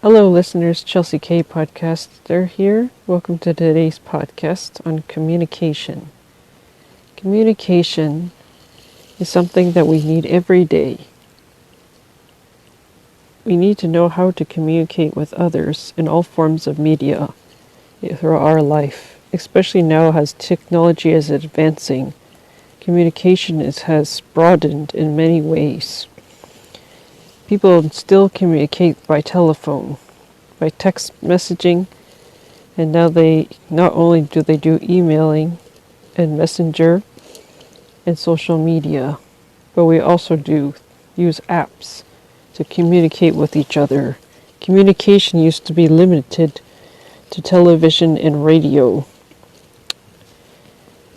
Hello, listeners. Chelsea K. Podcaster here. Welcome to today's podcast on communication. Communication is something that we need every day. We need to know how to communicate with others in all forms of media through our life, especially now as technology is advancing. Communication has broadened in many ways. People still communicate by telephone, by text messaging, and now they not only do they do emailing and messenger and social media, but we also do use apps to communicate with each other. Communication used to be limited to television and radio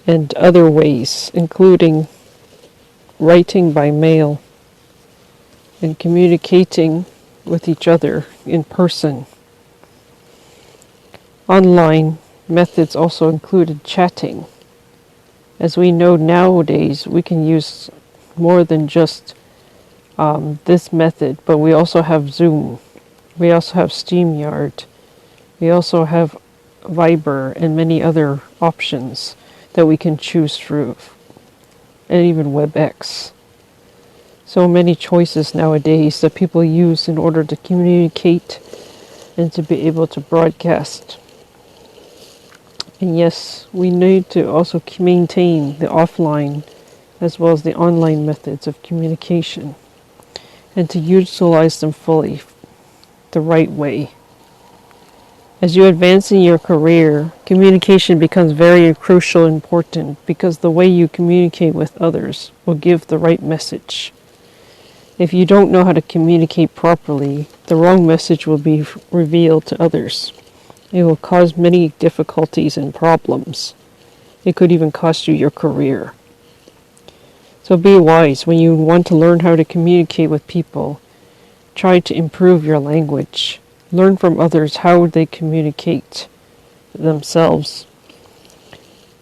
and other ways, including writing by mail and communicating with each other in person. Online methods also included chatting. As we know nowadays, we can use more than just this method, but we also have Zoom. We also have StreamYard. We also have Viber and many other options that we can choose through, and even WebEx. So many choices nowadays that people use in order to communicate and to be able to broadcast. And yes, we need to also maintain the offline as well as the online methods of communication and to utilize them fully the right way. As you advance in your career, communication becomes very crucial and important because the way you communicate with others will give the right message. If you don't know how to communicate properly, the wrong message will be revealed to others. It will cause many difficulties and problems. It could even cost you your career. So be wise when you want to learn how to communicate with people. Try to improve your language. Learn from others how they communicate themselves.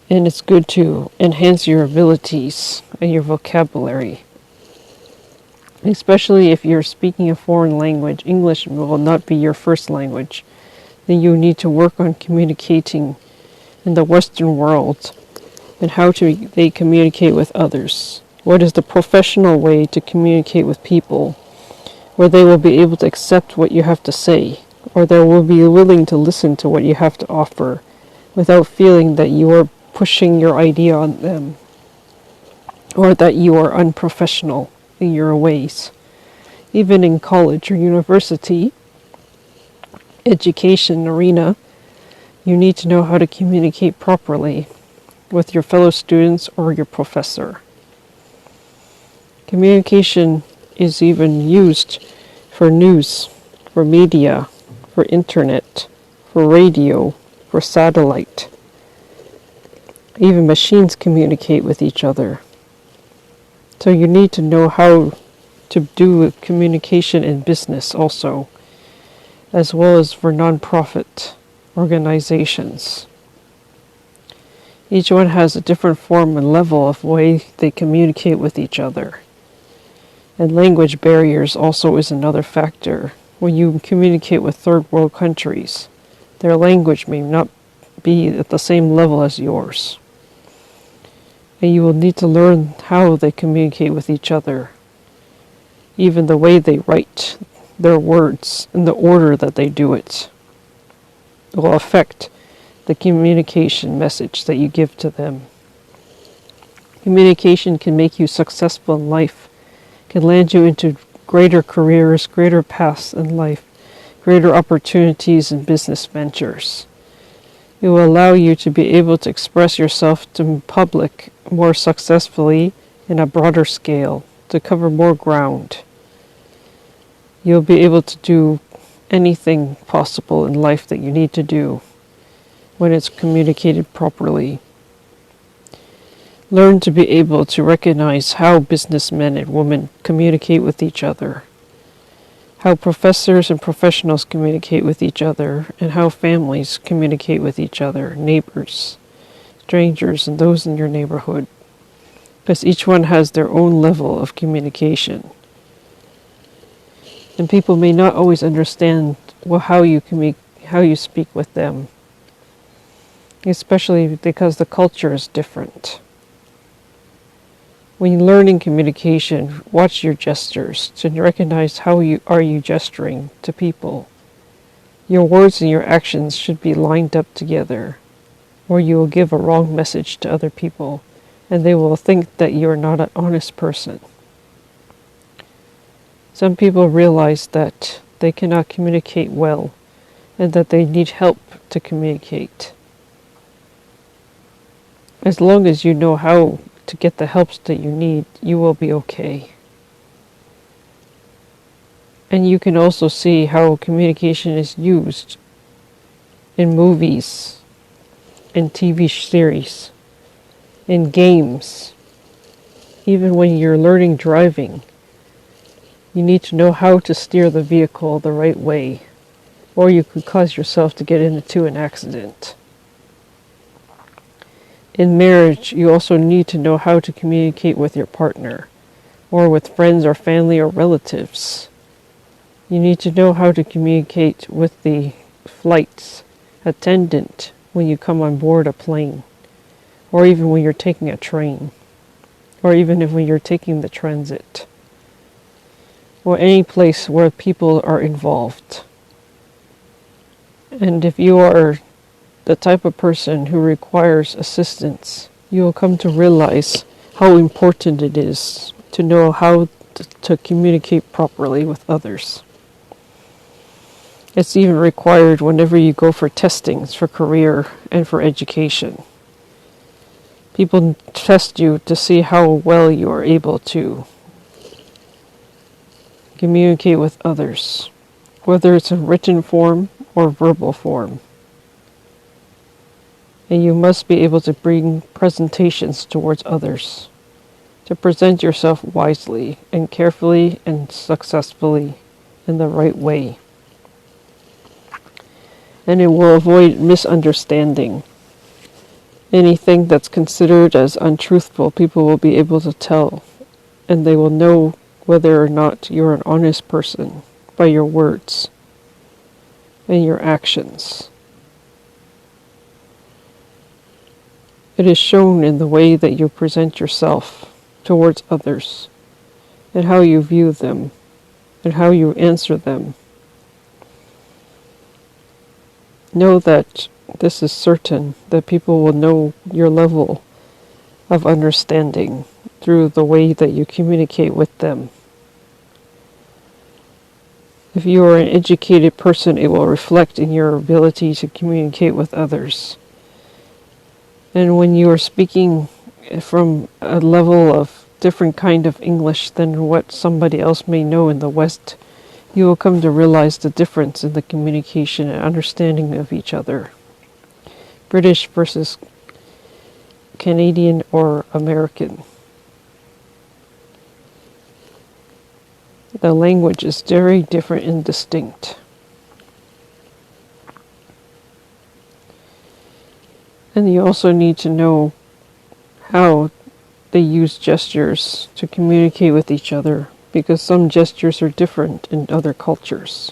And it's good to enhance your abilities and your vocabulary. Especially if you're speaking a foreign language, English will not be your first language. Then you need to work on communicating in the Western world and how they communicate with others. What is the professional way to communicate with people where they will be able to accept what you have to say, or they will be willing to listen to what you have to offer without feeling that you are pushing your idea on them or that you are unprofessional in your ways. Even in college or university, education arena, you need to know how to communicate properly with your fellow students or your professor. Communication is even used for news, for media, for internet, for radio, for satellite. Even machines communicate with each other. So you need to know how to do communication in business also, as well as for non-profit organizations. Each one has a different form and level of way they communicate with each other. And language barriers also is another factor. When you communicate with third world countries, their language may not be at the same level as yours. And you will need to learn how they communicate with each other. Even the way they write their words and the order that they do it will affect the communication message that you give to them. Communication can make you successful in life, can land you into greater careers, greater paths in life, greater opportunities in business ventures. It will allow you to be able to express yourself to public more successfully in a broader scale, to cover more ground. You'll be able to do anything possible in life that you need to do when it's communicated properly. Learn to be able to recognize how businessmen and women communicate with each other, how professors and professionals communicate with each other, and how families communicate with each other, neighbors, strangers, and those in your neighborhood, because each one has their own level of communication. And people may not always understand how you speak with them, especially because the culture is different. When learning communication, watch your gestures to recognize how you gesturing to people. Your words and your actions should be lined up together, or you will give a wrong message to other people, and they will think that you are not an honest person. Some people realize that they cannot communicate well and that they need help to communicate. As long as you know how to get the help that you need, you will be okay. And you can also see how communication is used in movies, in TV series, in games. Even when you're learning driving, you need to know how to steer the vehicle the right way, or you could cause yourself to get into an accident. In marriage, you also need to know how to communicate with your partner, or with friends or family or relatives. You need to know how to communicate with the flight attendant when you come on board a plane, or even when you're taking a train, or even when you're taking the transit, or any place where people are involved. And if you are the type of person who requires assistance, you will come to realize how important it is to know how to communicate properly with others. It's even required whenever you go for testings for career and for education. People test you to see how well you are able to communicate with others, whether it's in written form or verbal form. And you must be able to bring presentations towards others, to present yourself wisely and carefully and successfully in the right way. And it will avoid misunderstanding. Anything that's considered as untruthful, people will be able to tell, and they will know whether or not you're an honest person by your words and your actions. It is shown in the way that you present yourself towards others, and how you view them, and how you answer them. Know that this is certain, that people will know your level of understanding through the way that you communicate with them. If you are an educated person, it will reflect in your ability to communicate with others. And when you are speaking from a level of different kind of English than what somebody else may know in the West, you will come to realize the difference in the communication and understanding of each other. British versus Canadian or American. The language is very different and distinct. And you also need to know how they use gestures to communicate with each other, because some gestures are different in other cultures.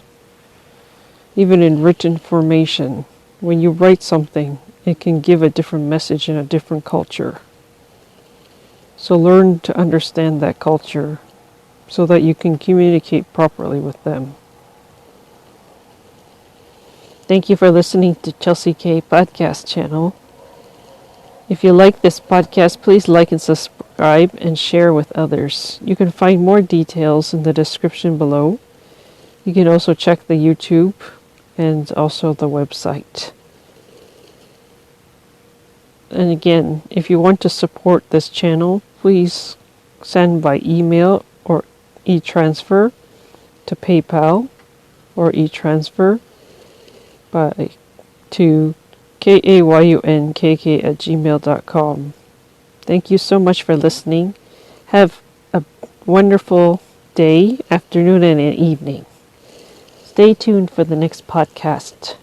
Even in written formation, when you write something, it can give a different message in a different culture. So learn to understand that culture so that you can communicate properly with them. Thank you for listening to Chelsea K Podcast channel. If you like this podcast, please like and subscribe and share with others. You can find more details in the description below. You can also check the YouTube and also the website. And again, if you want to support this channel, please send by email or e-transfer to PayPal, or e-transfer to kayunkk@gmail.com. Thank you so much for listening. Have a wonderful day, afternoon, and evening. Stay tuned for the next podcast.